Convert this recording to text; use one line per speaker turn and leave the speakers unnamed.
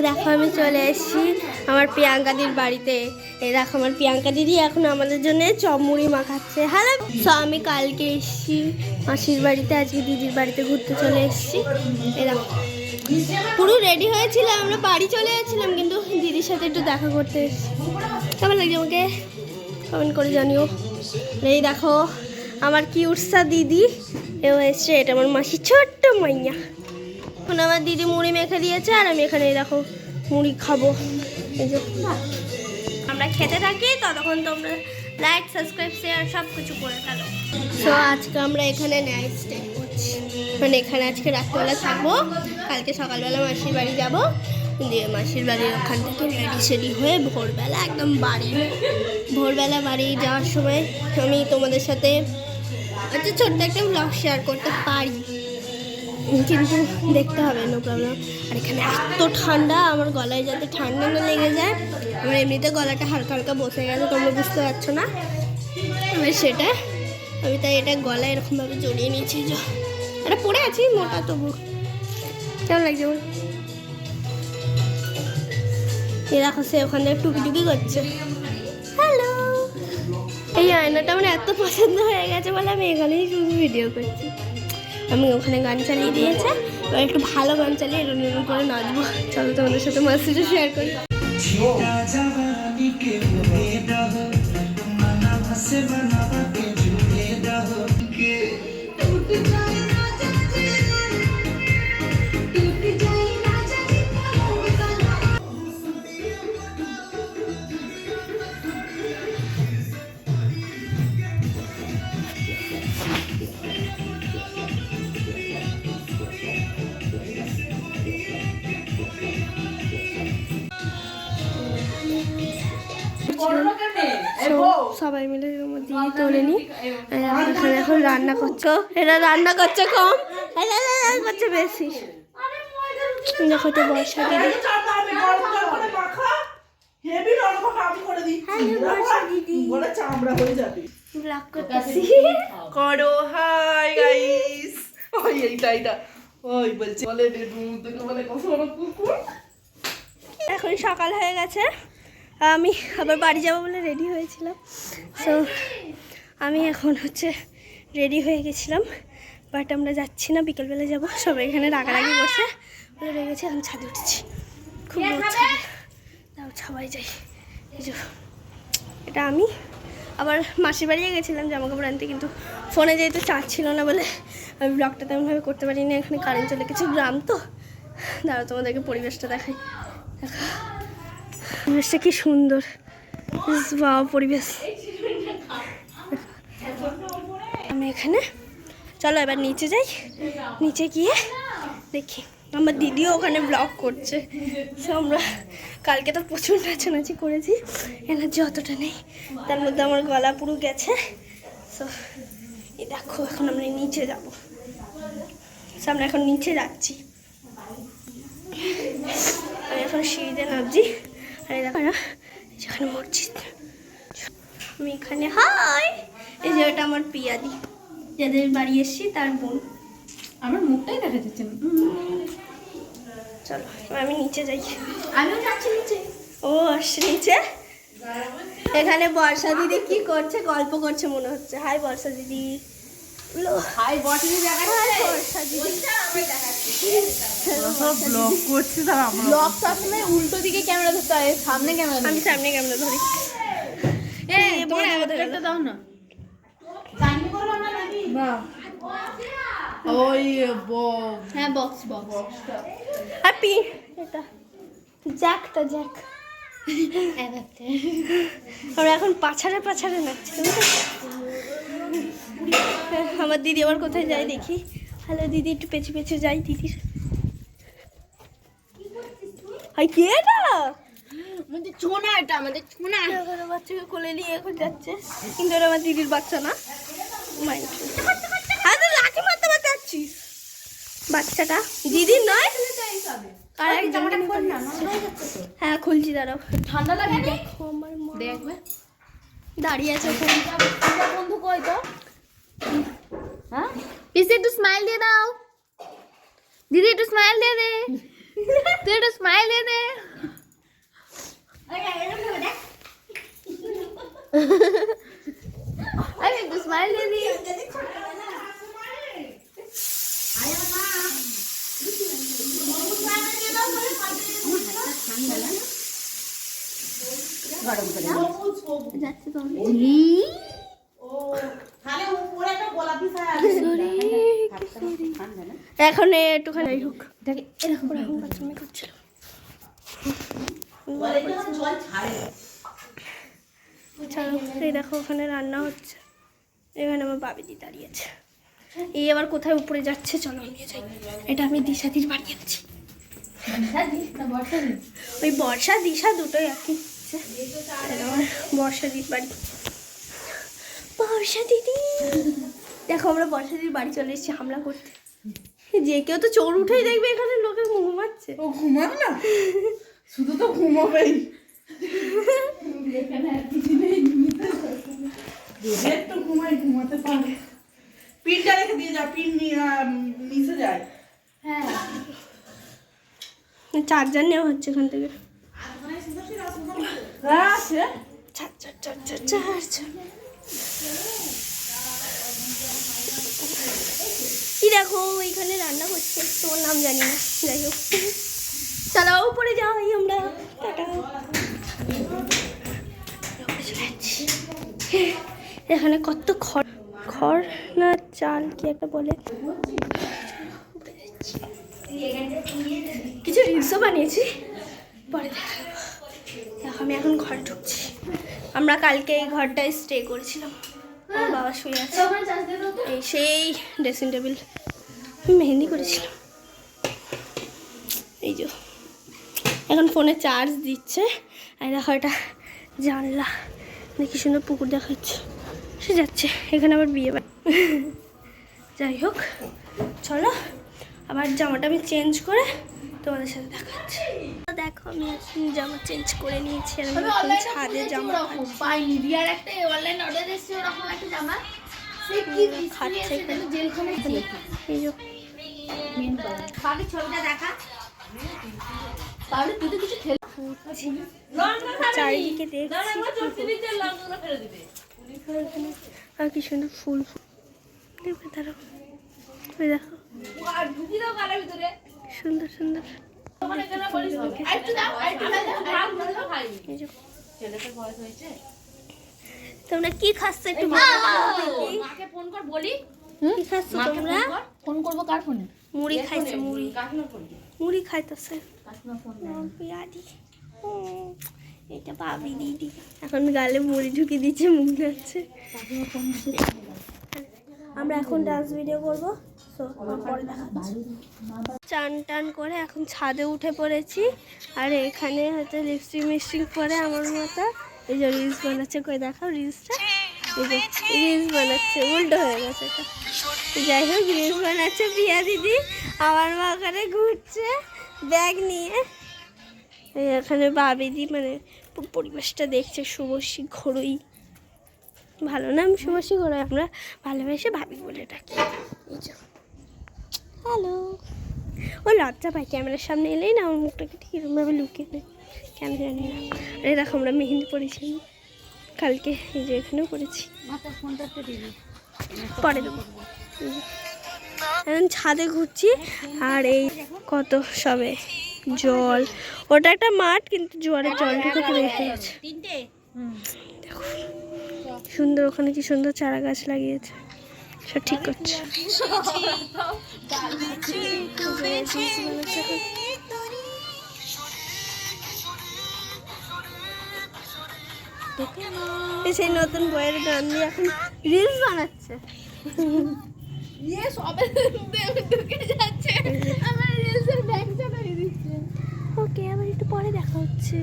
দেখো আমি চলে এসেছি আমার প্রিয়াঙ্কাদির বাড়িতে। এই দেখো আমার প্রিয়াঙ্কা দিদি এখন আমাদের জন্য চপ মুড়ি মাখাচ্ছে। হ্যালো, তো আমি কালকে এসেছি মাসির বাড়িতে, আজকে দিদির বাড়িতে ঘুরতে চলে এসেছি। এই দেখো পুরো রেডি হয়েছিলাম, আমরা বাড়ি চলে যাচ্ছিলাম, কিন্তু দিদির সাথে একটু দেখা করতে এসেছি। কেমন লাগছে আমাকে কমেন্ট করে জানিও। এই দেখো আমার কিউটসা দিদি এও এসছে, এটা আমার মাসির ছোট্ট মাইয়া। এখন আমার দিদি মুড়ি মেখে দিয়েছে আর আমি এখানে দেখো মুড়ি খাবো। এই যে আমরা খেতে থাকি, ততক্ষণ তোমরা লাইক সাবস্ক্রাইব শেয়ার সব কিছু করে ফেলো। তো আজকে আমরা এখানে নাইট স্টে করছি, মানে এখানে আজকে রাত্রিবেলা থাকবো, কালকে সকালবেলা মাসির বাড়ি যাবো, দিয়ে মাসির বাড়ির ওখান থেকে রেডি সেডি হয়ে ভোরবেলা একদম ভোরবেলা বাড়ি যাওয়ার সময় আমি তোমাদের সাথে আচ্ছা ছোট্ট একটা ব্লগ শেয়ার করতে পারি, কিন্তু দেখতে হবে, নো প্রবলেম। আর এখানে এত ঠান্ডা, আমার গলায় যাতে ঠান্ডা না লেগে যায়, আমার এমনিতে গলাটা হালকা হালকা বসে গেছে, তোমরা বুঝতে পারছো না, এবার সেটা আমি তাই এটা গলায় এরকমভাবে জড়িয়ে নিয়েছি। এটা পরে আছি মোটা, তবু কেমন লাগছে বল? এ দেখো সে ওখান থেকে টুকি করছে। হ্যালো, এই আয়নাটা আমার এত পছন্দ হয়ে গেছে বলে আমি এখানেই শুধু ভিডিও করছি। আমি ওখানে গান চালিয়ে দিয়েছে, এবার একটু ভালো গান চালিয়ে এরকম করে নাচবো। চলো তোমাদের সাথে মাসিটা শেয়ার করি। সবাই মিলে দিয়ে তোলে নি, এখানে এখন রান্না করছো, এরা রান্না করছে কম, করছে বেশি। দেখো তো বর্ষা দিদি,
করো হাই গাইস, ওই এইটা ওই বলছে বলে বলে কুকুর।
এখন সকাল হয়ে গেছে, আমি আবার বাড়ি যাবো বলে রেডি হয়েছিলাম। সো আমি এখন রেডি হয়ে গেছিলাম, বাট আমরা যাচ্ছি না, বিকেলবেলা যাবো। সবাই এখানে রাগারাগি বসে বলে রয়ে গেছে, আমি ছাদে উঠেছি, খুব তাও সবাই যাই। এই যে এটা আমি আবার মাসির বাড়িয়ে গেছিলাম জামা কাপড় আনতে, কিন্তু ফোনে যেহেতু চার্জ ছিল না বলে আমি ব্লগটা তেমনভাবে করতে পারিনি। এখানে কারেন্ট চলে গেছে, গ্রাম তো। দাঁড়াও তোমাদেরকে পরিবেশটা দেখাই। দেখো পরিবেশটা কি সুন্দর, বাহ পরিবেশ। আমি এখানে, চলো এবার নিচে যাই, নিচে গিয়ে দেখি। আমার দিদিও ওখানে ব্লগ করছে। সো আমরা কালকে তো প্রচুর নাচানাচি করেছি, এনার্জি অতটা নেই, তার মধ্যে আমার গলা পুরো গেছে। সো এই দেখো এখন আমরা নিচে যাবো, আমরা এখন নিচে যাচ্ছি, আমি এখন সিঁড়িতে নামছি। আর এই দেখো যেখানে মসজিদ, আমি এখানে হাই, এই যে ওটা আমার পিয়াদি, যাদের বাড়ি এসছি তার বোন।
আমার মুখটাই দেখা যাচ্ছে না।
চলো আমি নিচে যাই,
আমিও যাচ্ছি নিচে।
ও আসছে নিচে। এখানে বর্ষা দিদি কি করছে, গল্প করছে মনে হচ্ছে। হাই বর্ষা দিদি।
হাই বটনি দেখাচ্ছে।
বর্ষা দিদি
সব ব্লগ করছি, তার আমরা
ব্লগ সবসময় উল্টো দিকে ক্যামেরা ধরতে হয়, সামনে ক্যামেরা
আমি সামনে ক্যামেরা ধরি।
তোমার একটা দাও না। বাহ,
ওই
হ্যাঁ বক্স
হ্যাপি, এটা জ্যাকটা জ্যাক। আমরা এখন পাছাড়ে নাচছি। আমার দিদি আবার কোথায় যায় দেখি। হ্যালো দিদি, একটু পেছু যাই দিদির। হাই কে এটা?
আমাদের ছোনা, এটা আমাদের ছোনা।
বাচ্চাকে কোলে নিয়ে এখন যাচ্ছে, কিন্তু ওরা আমার দিদির বাচ্চা না। লাঠি মারতে যাচ্ছিস, বাচ্চাটা দিদির নয়। আর একজনকে হ্যাঁ খুলছি, দাঁড়াও।
ঠান্ডা লাগে না?
আমার মা
দেখবে
দাঁড়িয়ে আছে
বন্ধু, কই তো? হ্যাঁ পিসে একটু স্মাইল দিয়ে দাও দিদি, একটু স্মাইল দিয়ে দে। তুই একটু স্মাইল দে দে। আরে একটু স্মাইল দে দি। যাচ্ছে তো
এখন একটুখানি যাই হোক এরকম এরকম বাথরুমে করছিল। চলো এই দেখো ওখানে রান্না হচ্ছে, এখানে আমার বাবিদি দাঁড়িয়েছে। এই আবার কোথায় উপরে যাচ্ছে, চলো নিয়ে যাই। এটা আমি দিশাদির বাড়ি যাচ্ছি। ওই বর্ষা দিশা দুটোই একই। এটা আমার বর্ষাদির বাড়ি। বর্ষা দিদি দেখো আমরা বর্ষাদির বাড়ি চলে এসেছি হামলা করতে। যে কেউ তো চোর উঠেই দেখবে এখানে লোকে ঘুমাচ্ছে।
ও ঘুমান না, শুধু তো ঘুমাবেই। একটু ঘুমাতে পারে। পিনটা রেখে দিয়ে যা, পিন নিচে যায়।
হ্যাঁ
চার্জার নেওয়া হচ্ছে এখান থেকে।
আছে
কি দেখো এইখানে রান্না করছে, তোমার নাম জানি না, যাই হোক চালাও উপরে যাই আমরা। টাটা। এখানে কত খড় খড় না চাল কি একটা বলে, কিছু রিলসও বানিয়েছি পরে দেখাবো। দেখো আমি এখন ঘরে ঢুকছি। আমরা কালকে এই ঘরটায় স্টে করেছিলাম, আমার বাবা শুয়ে আছে। এই সেই ড্রেসিং টেবিল মেহেন্দি করেছিলাম। এই যে এখন ফোনে চার্জ দিচ্ছে। আর দেখো এটা জানলা, দেখি সুন্দর পুকুর দেখাচ্ছে। সে যাচ্ছে এখানে আবার বিয়ে বাড়ি। যাই হোক চলো আবার জামাটা আমি চেঞ্জ করে তোমাদের সাথে দেখাচ্ছি। দেখো আমি এখন জামা চেঞ্জ করে নিয়েছি আর আমি এখন ছাদে জামা
পাইনি। রিয়ার একটা অনলাইন অর্ডার এসেছে ওরকম একটা জামা, সে কি
খাচ্ছে এখানে।
জেলখানায়
এই যে
বাকি ছবিটা দেখা। তাহলে তুই তো কিছু খেল
চারিদিকে দেখছি আর কি সুন্দর ফুল দেখবে তারা। ওই দেখো সুন্দর সুন্দর। তোমরা কি খাচ্ছ একটু
মাকে ফোন কর বলি।
কি খাচ্ছ তোমরা?
ফোন করবো কার ফোনে?
মুড়ি খাইছে, মুড়ি মুড়ি খাইতেছে পিয়াদি। এটা ভাবি দিদি এখন গালে মুড়ি ঢুকিয়ে দিচ্ছে, মুখ যাচ্ছে। আমরা এখন ডান্স ভিডিও করবো, পরে দেখাচ্ছি। চান টান করে এখন ছাদে উঠে পড়েছি। আর এখানে হয়তো লিপস্টিক মিস্টিক পরে আমার মতো এই যে রিলস বানাচ্ছে। কই দেখাও রিলসটা, এই যে রিলস বানাচ্ছে, উল্টো হয়ে গেছে এটা। যাই হোক রিলস বানাচ্ছে প্রিয়া দিদি, আমার মা ওখানে ঘুরছে ব্যাগ নিয়ে। এখানে বাবিদি মানে পরিবেশটা দেখছে। শুভশ্রী ঘড়ুই ভালো নাম, শুভশ্রী ঘড়ুই আমরা ভালোবেসে ভাবি বলে ডাকি। এই যে হ্যালো, ও লজ্জা পায় ক্যামেরার সামনে এলেই না আমার মুখটাকে ঠিক এরকমভাবে লুকিয়ে নেয়, কেন জানি না। আরে দেখো আমরা মেহেন্দি পরেছি কালকে, এই যে এখানেও পরেছি, পরে দেবো। এখন ছাদে ঘুরছি আর এই কত সবে জল, ওটা একটা মাঠ কিন্তু জোয়ারের জলটুকু পুরো এসে গেছে। দেখো সুন্দর, ওখানে কি সুন্দর চারা গাছ লাগিয়েছে, সব ঠিক করছে। সেই নতুন বইয়ের গান দিয়ে এখন রিলস বানাচ্ছে। ওকে আবার একটু পরে দেখা হচ্ছে।